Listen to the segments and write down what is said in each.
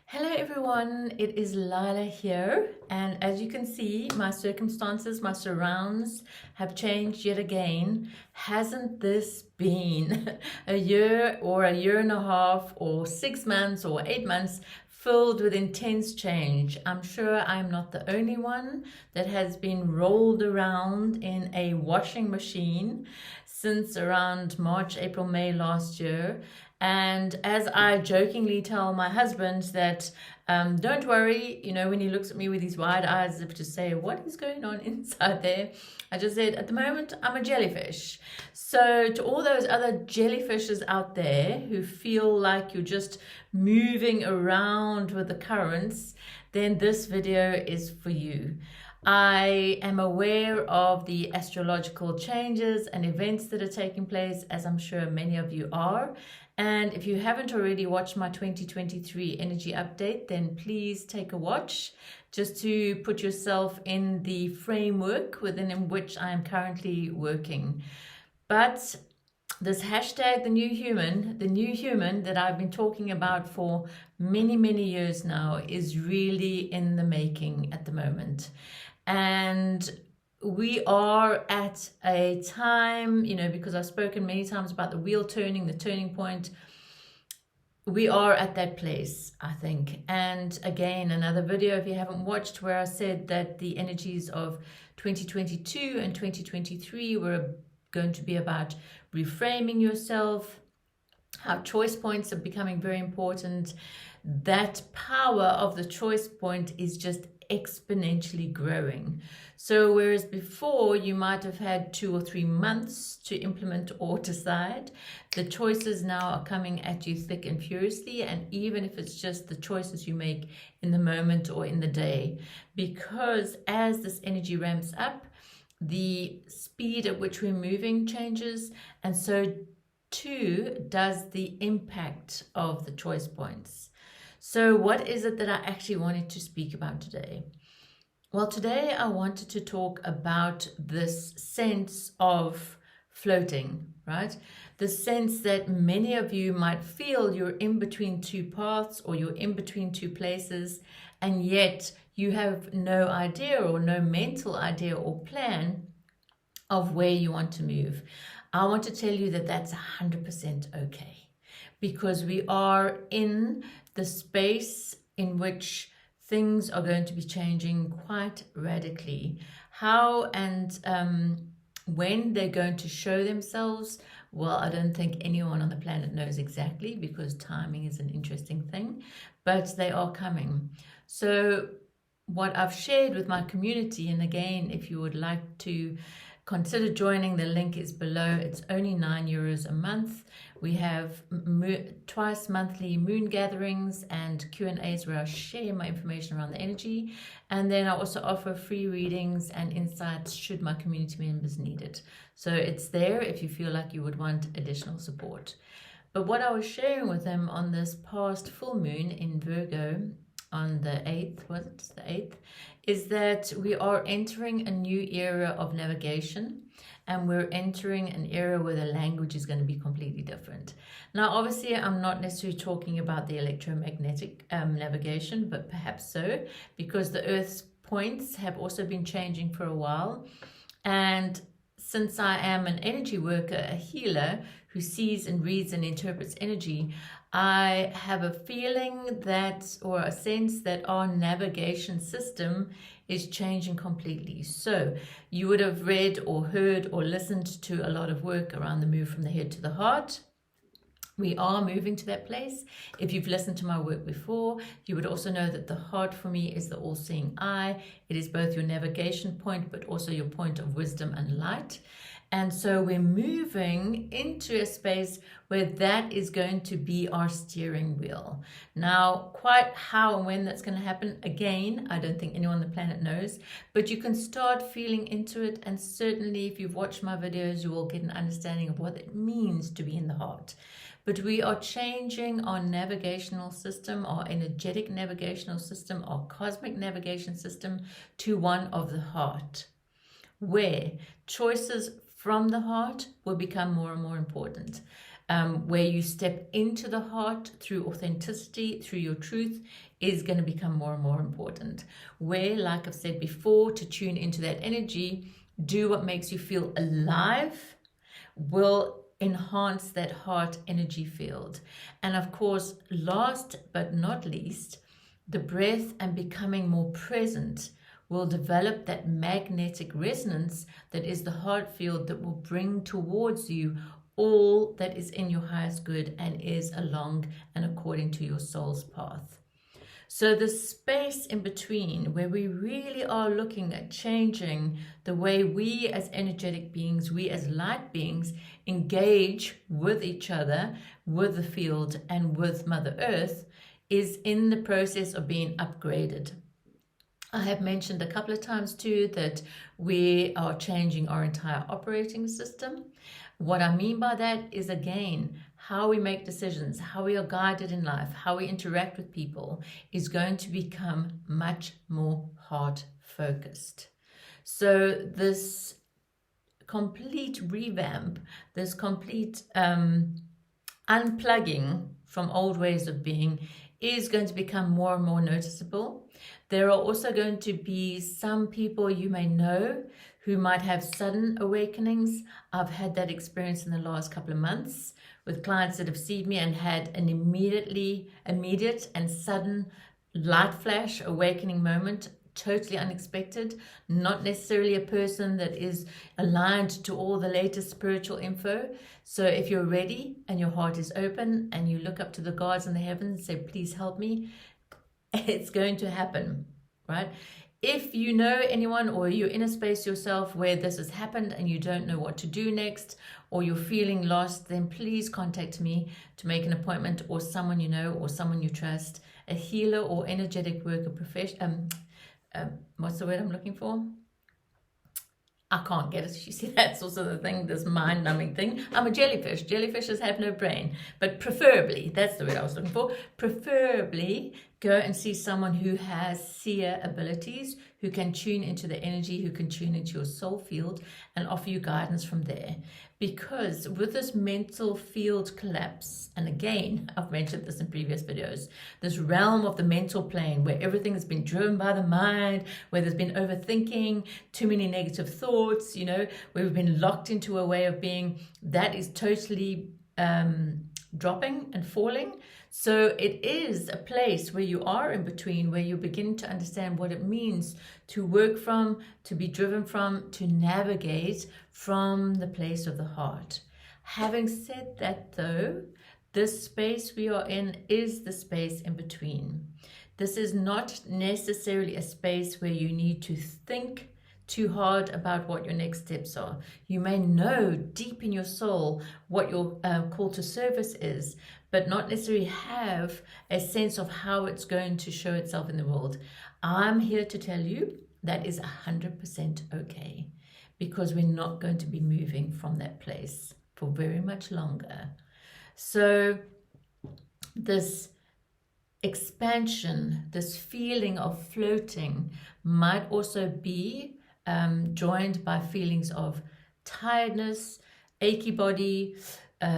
Hello everyone, it is Lilah here, and as you can see, my circumstances, my surrounds have changed yet again. Hasn't this been a year or a year and a half or 6 months or 8 months filled with intense change? I'm sure I'm not the only one that has been rolled around in a washing machine since around March, April, May last year. And as I jokingly tell my husband that, don't worry, when he looks at me with his wide eyes as if to say, what is going on inside there? I just said, at the moment, I'm a jellyfish. So to all those other jellyfishes out there who feel like you're just moving around with the currents, then this video is for you. I am aware of the astrological changes and events that are taking place, as I'm sure many of you are. And if you haven't already watched my 2023 energy update, then please take a watch just to put yourself in the framework within which I am currently working. But this hashtag, the new human that I've been talking about for many, many years now is really in the making at the moment. And we are at a time, because I've spoken many times about the wheel turning, the turning point. We are at that place, I think. And again, another video, if you haven't watched, where I said that the energies of 2022 and 2023 were going to be about reframing yourself, how choice points are becoming very important. That power of the choice point is just exponentially growing. So whereas before you might have had 2 or 3 months to implement or decide, the choices now are coming at you thick and furiously, and even if it's just the choices you make in the moment or in the day, because as this energy ramps up, the speed at which we're moving changes, and so too does the impact of the choice points. So what is it that I actually wanted to speak about today? Well, today I wanted to talk about this sense of floating, right? The sense that many of you might feel you're in between two paths or you're in between two places, and yet you have no idea or no mental idea or plan of where you want to move. I want to tell you that that's 100% okay, because we are in the space in which things are going to be changing quite radically. How and when they're going to show themselves, well, I don't think anyone on the planet knows exactly, because timing is an interesting thing, but they are coming. So what I've shared with my community, and again, if you would like to consider joining, the link is below. It's only €9 a month. We have twice monthly moon gatherings and Q&As where I share my information around the energy. And then I also offer free readings and insights should my community members need it. So it's there if you feel like you would want additional support. But what I was sharing with them on this past full moon in Virgo on the 8th, was it the 8th, is that we are entering a new era of navigation, and we're entering an era where the language is going to be completely different. Now, obviously, I'm not necessarily talking about the electromagnetic navigation, but perhaps so, because the Earth's points have also been changing for a while. And since I am an energy worker, a healer who sees and reads and interprets energy, I have a feeling that, or a sense that, our navigation system is changing completely. So you would have read or heard or listened to a lot of work around the move from the head to the heart. We are moving to that place. If you've listened to my work before, you would also know that the heart for me is the all-seeing eye. It is both your navigation point, but also your point of wisdom and light. And so we're moving into a space where that is going to be our steering wheel. Now, quite how and when that's going to happen, again, I don't think anyone on the planet knows, but you can start feeling into it. And certainly if you've watched my videos, you will get an understanding of what it means to be in the heart. But we are changing our navigational system, our energetic navigational system, our cosmic navigation system to one of the heart, where choices from the heart will become more and more important. where you step into the heart through authenticity, through your truth, is going to become more and more important. Where, like I've said before, to tune into that energy, do what makes you feel alive, will enhance that heart energy field. And of course, last but not least, the breath and becoming more present will develop that magnetic resonance that is the heart field that will bring towards you all that is in your highest good and is along and according to your soul's path. So the space in between, where we really are looking at changing the way we as energetic beings, we as light beings, engage with each other, with the field, and with Mother Earth, is in the process of being upgraded. I have mentioned a couple of times too that we are changing our entire operating system. What I mean by that is, again, how we make decisions, how we are guided in life, how we interact with people is going to become much more heart focused. So this complete revamp, this complete unplugging from old ways of being is going to become more and more noticeable. There are also going to be some people you may know who might have sudden awakenings. I've had that experience in the last couple of months with clients that have seen me and had an immediate and sudden light flash awakening moment, totally unexpected, not necessarily a person that is aligned to all the latest spiritual info. So if you're ready and your heart is open and you look up to the gods in the heavens and say, please help me, it's going to happen, right? If you know anyone or you're in a space yourself where this has happened and you don't know what to do next, or you're feeling lost, then please contact me to make an appointment, or someone you know or someone you trust, a healer or energetic worker profession. What's the word I'm looking for? I can't get it. You see, that's also the thing, this mind-numbing thing. I'm a jellyfish. Jellyfishes have no brain. But preferably, that's the word I was looking for, preferably go and see someone who has seer abilities, who can tune into the energy, who can tune into your soul field and offer you guidance from there. Because with this mental field collapse, and again, I've mentioned this in previous videos, this realm of the mental plane where everything has been driven by the mind, where there's been overthinking, too many negative thoughts, you know, where we've been locked into a way of being that is totally dropping and falling. So it is a place where you are in between, where you begin to understand what it means to work from, to be driven from, to navigate from the place of the heart. Having said that though, this space we are in is the space in between. This is not necessarily a space where you need to think too hard about what your next steps are. You may know deep in your soul what your call to service is, but not necessarily have a sense of how it's going to show itself in the world. I'm here to tell you that is 100% okay, because we're not going to be moving from that place for very much longer. So this expansion, this feeling of floating might also be joined by feelings of tiredness, achy body,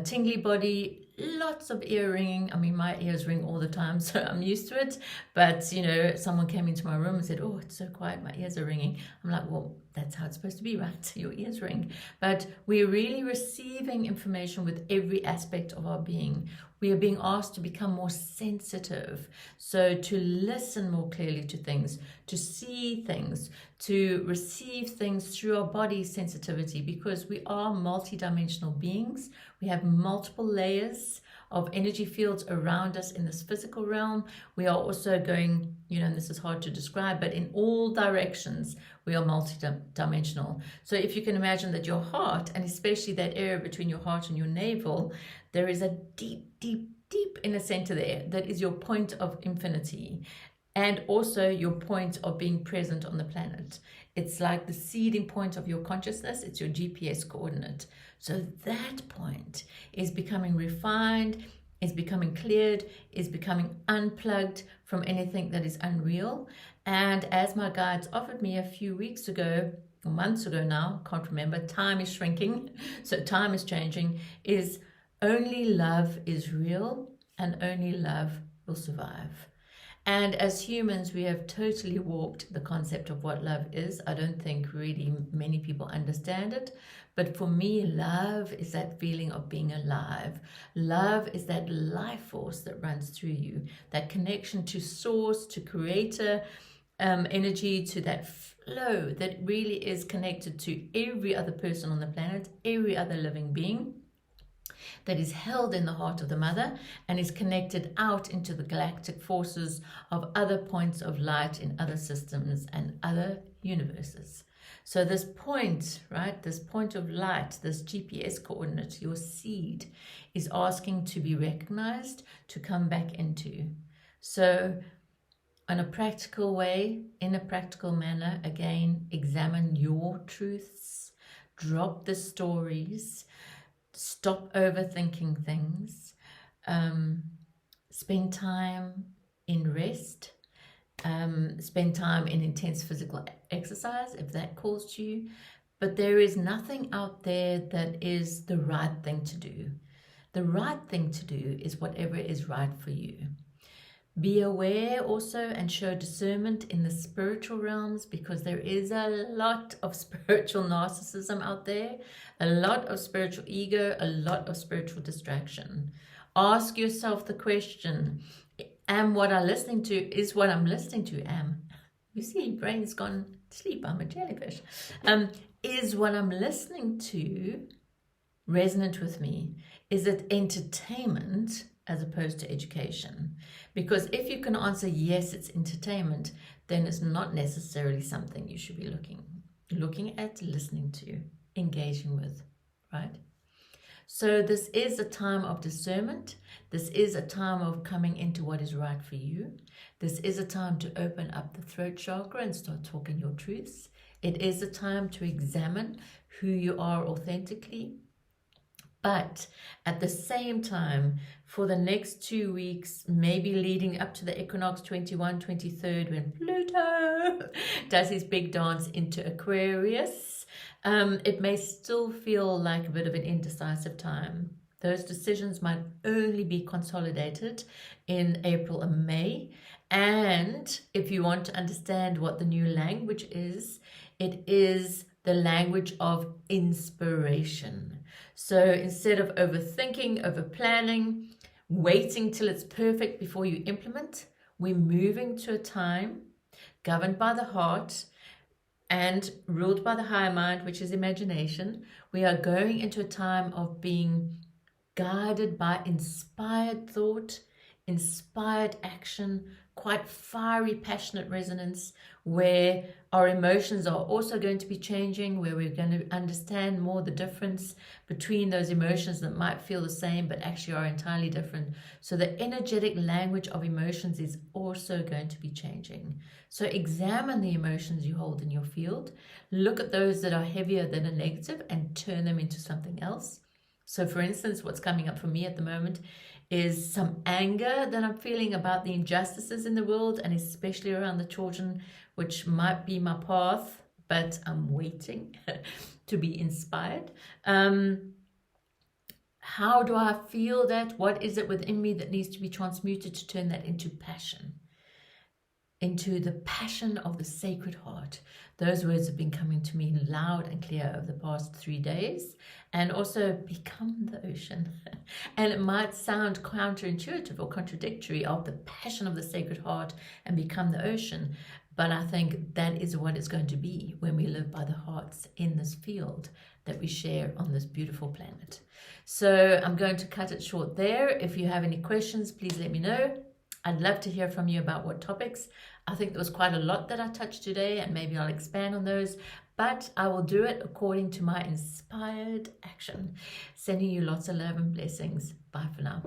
tingly body, lots of ear ringing. I mean, my ears ring all the time, so I'm used to it. But, you know, someone came into my room and said, oh, it's so quiet, my ears are ringing. I'm like, well, that's how it's supposed to be, right? Your ears ring. But we're really receiving information with every aspect of our being. We are being asked to become more sensitive. So to listen more clearly to things, to see things, to receive things through our body sensitivity, because we are multidimensional beings. We have multiple layers of energy fields around us in this physical realm. We are also going, you know, and this is hard to describe, but in all directions, we are multidimensional. So if you can imagine that your heart, and especially that area between your heart and your navel, there is a deep, deep, deep inner center there that is your point of infinity, and also your point of being present on the planet. It's like the seeding point of your consciousness. It's your GPS coordinate. So that point is becoming refined, is becoming cleared, is becoming unplugged from anything that is unreal. And as my guides offered me a few weeks ago, or months ago now, can't remember, time is shrinking, so time is changing, is Only love is real, and only love will survive. And as humans, we have totally warped the concept of what love is. I don't think really many people understand it. But for me, love is that feeling of being alive. Love is that life force that runs through you, that connection to source, to creator, energy, to that flow that really is connected to every other person on the planet, every other living being, that is held in the heart of the mother and is connected out into the galactic forces of other points of light in other systems and other universes. So this point, right, this point of light, this GPS coordinate, your seed, is asking to be recognized, to come back into. So in a practical way, in a practical manner, again, examine your truths, drop the stories, stop overthinking things, spend time in rest, spend time in intense physical exercise if that calls to you. But there is nothing out there that is the right thing to do. The right thing to do is whatever is right for you. Be aware also and show discernment in the spiritual realms, because there is a lot of spiritual narcissism out there, a lot of spiritual ego, a lot of spiritual distraction. Ask yourself the question, am what I'm listening to, is what I'm listening to, you see, brain's gone to sleep, I'm a jellyfish. Is what I'm listening to resonant with me? Is it entertainment as opposed to education? Because if you can answer yes, it's entertainment, then it's not necessarily something you should be looking at, listening to, engaging with, right? So this is a time of discernment. This is a time of coming into what is right for you. This is a time to open up the throat chakra and start talking your truths. It is a time to examine who you are authentically. But at the same time, for the next 2 weeks, maybe leading up to the equinox 21, 23rd, when Pluto does his big dance into Aquarius, it may still feel like a bit of an indecisive time. Those decisions might only be consolidated in April and May. And if you want to understand what the new language is, it is the language of inspiration. So instead of overthinking, overplanning, waiting till it's perfect before you implement, we're moving to a time governed by the heart and ruled by the higher mind, which is imagination. We are going into a time of being guided by inspired thought, inspired action, quite fiery, passionate resonance, where our emotions are also going to be changing, where we're going to understand more the difference between those emotions that might feel the same but actually are entirely different. So the energetic language of emotions is also going to be changing. So examine the emotions you hold in your field, look at those that are heavier than a negative and turn them into something else. So for instance, what's coming up for me at the moment is some anger that I'm feeling about the injustices in the world, and especially around the children, which might be my path, but I'm waiting to be inspired. How do I feel that? What is it within me that needs to be transmuted to turn that into passion? Into the passion of the Sacred Heart. Those words have been coming to me loud and clear over the past 3 days. And also become the ocean. And it might sound counterintuitive or contradictory of the passion of the Sacred Heart and become the ocean. But I think that is what it's going to be when we live by the hearts in this field that we share on this beautiful planet. So I'm going to cut it short there. If you have any questions, please let me know. I'd love to hear from you about what topics. I think there was quite a lot that I touched today, and maybe I'll expand on those, but I will do it according to my inspired action. Sending you lots of love and blessings. Bye for now.